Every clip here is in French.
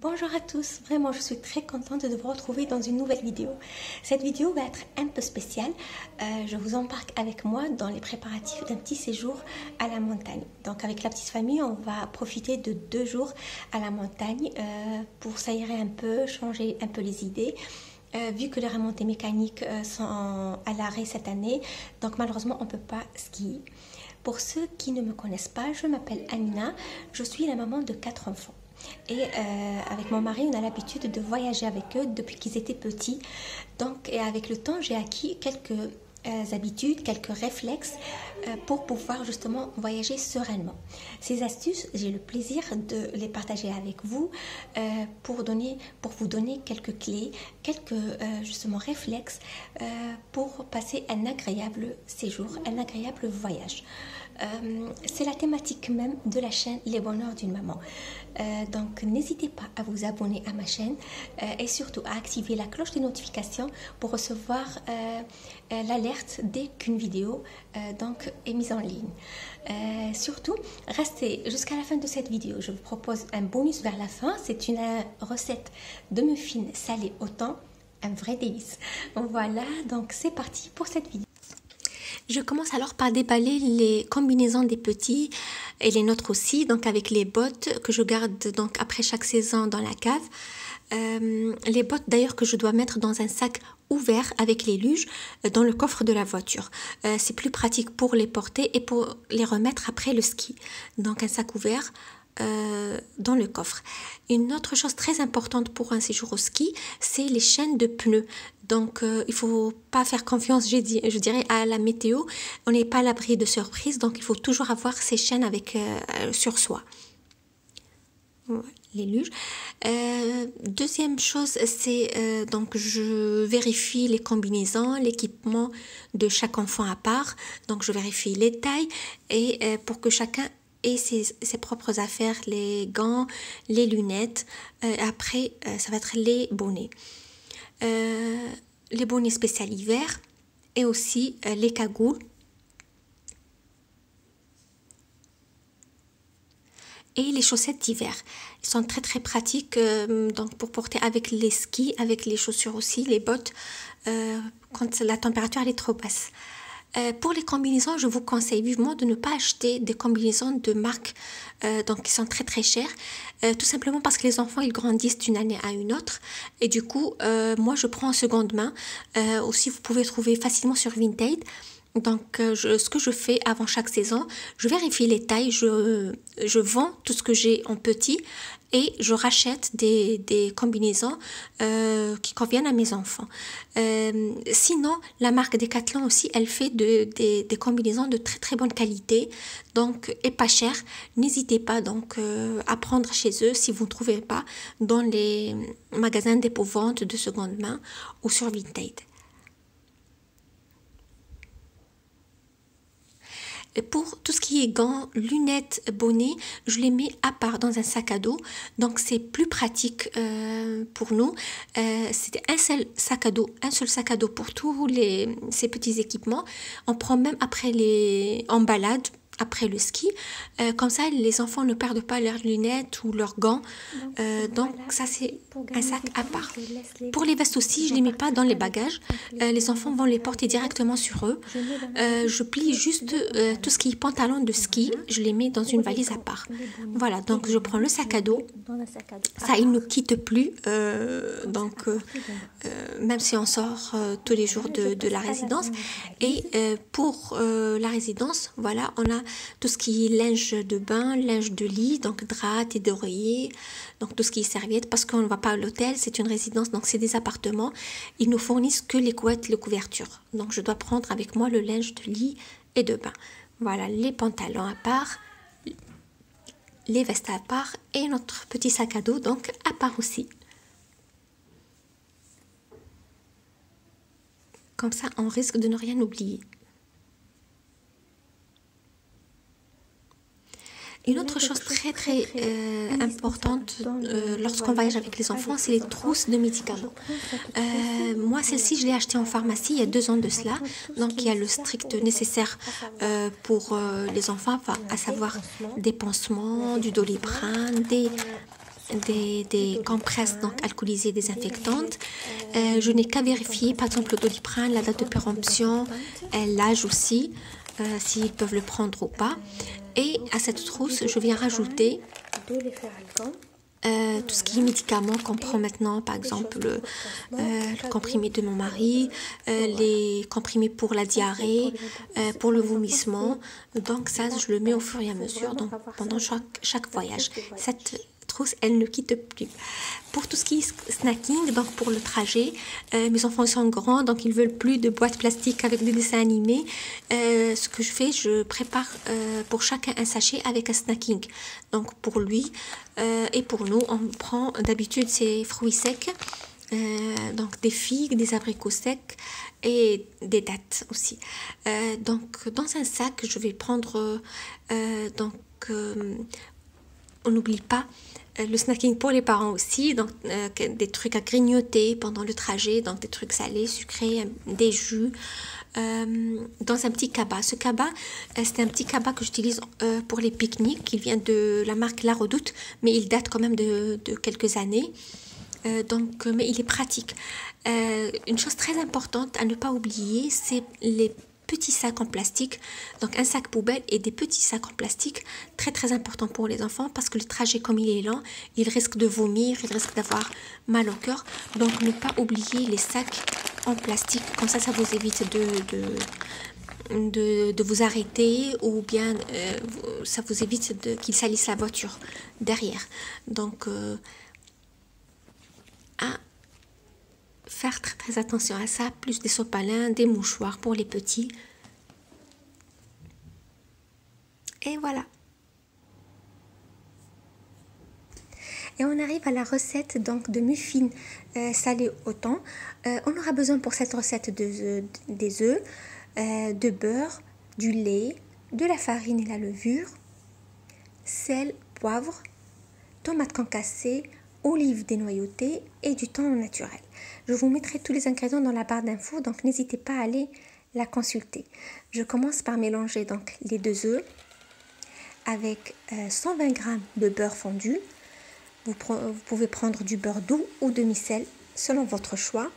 Bonjour à tous, vraiment je suis très contente de vous retrouver dans une nouvelle vidéo. Cette vidéo va être un peu spéciale, je vous embarque avec moi dans les préparatifs d'un petit séjour à la montagne. Donc avec la petite famille on va profiter de 2 jours à la montagne pour s'aérer un peu, changer un peu les idées. Vu que les remontées mécaniques sont à l'arrêt cette année, donc malheureusement on ne peut pas skier. Pour ceux qui ne me connaissent pas, je m'appelle Amina, je suis la maman de 4 enfants. Et avec mon mari, on a l'habitude de voyager avec eux depuis qu'ils étaient petits. Donc, et avec le temps, j'ai acquis quelques habitudes, quelques réflexes pour pouvoir justement voyager sereinement. Ces astuces, j'ai le plaisir de les partager avec vous pour vous donner quelques clés, quelques justement réflexes pour passer un agréable séjour, un agréable voyage. C'est la thématique même de la chaîne Les Bonheurs d'une maman. Donc n'hésitez pas à vous abonner à ma chaîne et surtout à activer la cloche des notifications pour recevoir l'alerte dès qu'une vidéo est mise en ligne. Surtout, restez jusqu'à la fin de cette vidéo. Je vous propose un bonus vers la fin. C'est une recette de muffins salés au thon, un vrai délice. Voilà, donc c'est parti pour cette vidéo. Je commence alors par déballer les combinaisons des petits et les nôtres aussi, donc avec les bottes que je garde donc après chaque saison dans la cave. Les bottes d'ailleurs que je dois mettre dans un sac ouvert avec les luges dans le coffre de la voiture. C'est plus pratique pour les porter et pour les remettre après le ski. Donc un sac ouvert dans le coffre. Une autre chose très importante pour un séjour au ski, c'est les chaînes de pneus. Donc il ne faut pas faire confiance, je dirais, à la météo. On n'est pas à l'abri de surprises, donc il faut toujours avoir ces chaînes sur soi. Voilà, les luges. Deuxième chose, c'est donc je vérifie les combinaisons, l'équipement de chaque enfant à part. Donc je vérifie les tailles et pour que chacun et ses propres affaires, les gants, les lunettes. Après, ça va être les bonnets. Les bonnets spécial hiver et aussi les cagoules. Et les chaussettes d'hiver. Ils sont très très pratiques donc pour porter avec les skis, avec les chaussures aussi, les bottes, quand la température elle est trop basse. Pour les combinaisons, je vous conseille vivement de ne pas acheter des combinaisons de marque donc qui sont très très chères, tout simplement parce que les enfants ils grandissent d'une année à une autre et du coup moi je prends en seconde main. Aussi vous pouvez trouver facilement sur Vinted. Donc ce que je fais avant chaque saison, je vérifie les tailles, je vends tout ce que j'ai en petit et je rachète des combinaisons qui conviennent à mes enfants. Sinon, la marque Decathlon aussi, elle fait des combinaisons de très très bonne qualité donc, et pas cher. N'hésitez pas donc à prendre chez eux si vous ne trouvez pas dans les magasins dépôt-vente de seconde main ou sur Vinted. Pour tout ce qui est gants, lunettes, bonnets, je les mets à part dans un sac à dos. Donc c'est plus pratique pour nous. C'est un seul sac à dos pour tous ces petits équipements. On prend même après en balade, après le ski. Comme ça, les enfants ne perdent pas leurs lunettes ou leurs gants. Donc voilà, ça, c'est un sac à part. Pour les vestes aussi, je ne les mets pas dans les bagages. Les enfants vont les porter directement sur eux. Je plie juste tout ce qui est pantalon de ski. Je les mets dans une valise à part. Voilà, donc je prends le sac à dos. Ça, il ne quitte plus. Même si on sort tous les jours de la résidence. Et pour la résidence, voilà, on a tout ce qui est linge de bain, linge de lit, donc draps et d'oreiller, donc tout ce qui est serviette, parce qu'on ne va pas à l'hôtel, c'est une résidence, donc c'est des appartements. Ils nous fournissent que les couettes, les couvertures. Donc je dois prendre avec moi le linge de lit et de bain. Voilà, les pantalons à part, les vestes à part et notre petit sac à dos, donc à part aussi. Comme ça, on risque de ne rien oublier. Une autre chose très très importante lorsqu'on voyage avec les enfants, c'est les trousses de médicaments. Moi, celle-ci, je l'ai achetée en pharmacie il y a 2 ans de cela. Donc, il y a le strict nécessaire pour les enfants, à savoir des pansements, du Doliprane, des compresses donc alcoolisées désinfectantes. Je n'ai qu'à vérifier par exemple le Doliprane, la date de péremption, l'âge aussi, s'ils peuvent le prendre ou pas. Et à cette trousse, je viens rajouter tout ce qui est médicaments qu'on prend maintenant, par exemple le comprimé de mon mari, les comprimés pour la diarrhée, pour le vomissement. Donc ça, je le mets au fur et à mesure, donc pendant chaque voyage. Cette trousse, elle ne quitte plus. Pour tout ce qui est snacking, donc pour le trajet, mes enfants sont grands, donc ils veulent plus de boîtes plastiques avec des dessins animés. Ce que je fais, je prépare pour chacun un sachet avec un snacking. Donc pour lui et pour nous, on prend d'habitude ces fruits secs, donc des figues, des abricots secs et des dattes aussi. Donc dans un sac, je vais prendre on n'oublie pas le snacking pour les parents aussi, donc des trucs à grignoter pendant le trajet, donc des trucs salés, sucrés, des jus, dans un petit cabas. Ce cabas, c'est un petit cabas que j'utilise pour les pique-niques. Il vient de la marque La Redoute, mais il date quand même de quelques années. Mais il est pratique. Une chose très importante à ne pas oublier, c'est les petits sacs en plastique, donc un sac poubelle et des petits sacs en plastique, très important pour les enfants parce que le trajet comme il est lent, ils risquent de vomir, ils risquent d'avoir mal au cœur, donc ne pas oublier les sacs en plastique, comme ça vous évite de vous arrêter ou bien ça vous évite qu'ils salissent la voiture derrière. Donc faire très attention à ça, plus des sopalins, des mouchoirs pour les petits. Et voilà. Et on arrive à la recette donc de muffins salés au thon. On aura besoin pour cette recette des œufs, de beurre, du lait, de la farine et la levure, sel, poivre, tomates concassées, olives dénoyautées et du thon naturel. Je vous mettrai tous les ingrédients dans la barre d'infos, donc n'hésitez pas à aller la consulter. Je commence par mélanger donc les 2 œufs avec 120 g de beurre fondu. Vous pouvez prendre du beurre doux ou demi-sel selon votre choix.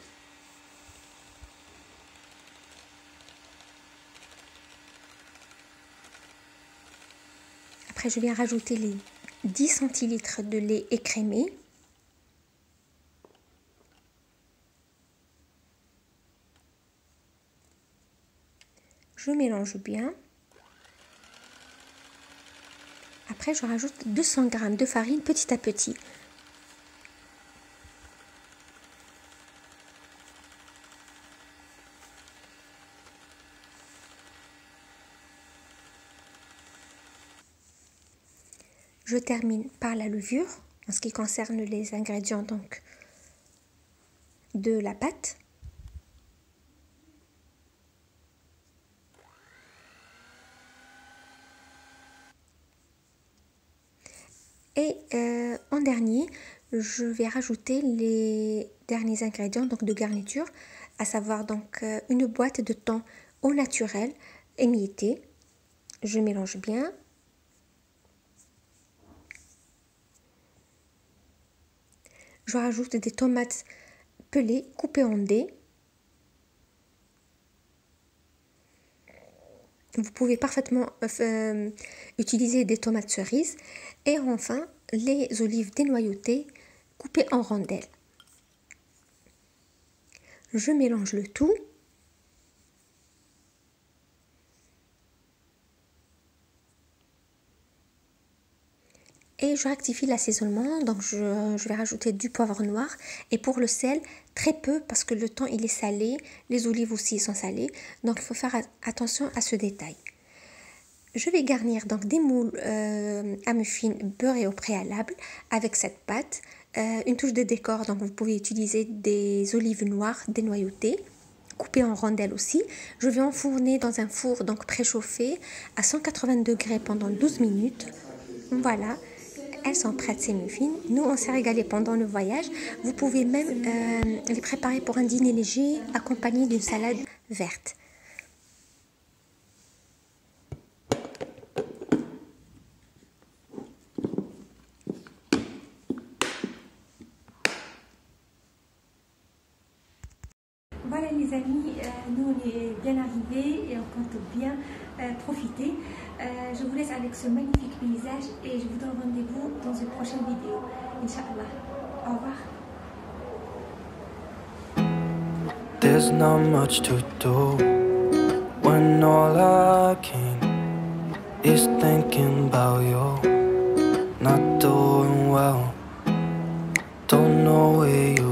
Après, je viens rajouter les 10 centilitres de lait écrémé. Je mélange bien. Après, je rajoute 200 g de farine petit à petit. Je termine par la levure en ce qui concerne les ingrédients donc de la pâte. Et en dernier, je vais rajouter les derniers ingrédients donc de garniture, à savoir donc une boîte de thon au naturel émietté. Je mélange bien. Je rajoute des tomates pelées coupées en dés. Vous pouvez parfaitement utiliser des tomates cerises. Et enfin, les olives dénoyautées coupées en rondelles. Je mélange le tout. Et je rectifie l'assaisonnement, donc je vais rajouter du poivre noir et pour le sel, très peu parce que le thon il est salé, les olives aussi sont salées, donc il faut faire attention à ce détail. Je vais garnir donc des moules à muffins beurrés au préalable avec cette pâte, une touche de décor, donc vous pouvez utiliser des olives noires dénoyautées, coupées en rondelles aussi. Je vais enfourner dans un four donc préchauffé à 180 degrés pendant 12 minutes. Voilà. Elles sont prêtes ces muffins. Nous, on s'est régalé pendant le voyage. Vous pouvez même les préparer pour un dîner léger accompagné d'une salade verte. les amis, nous on est bien arrivés et on compte bien profiter. Je vous laisse avec ce magnifique paysage et je vous donne rendez-vous dans une prochaine vidéo. Inch'Allah. Au revoir. There's not much to do when all I can is thinking about you. Not doing well, don't know where you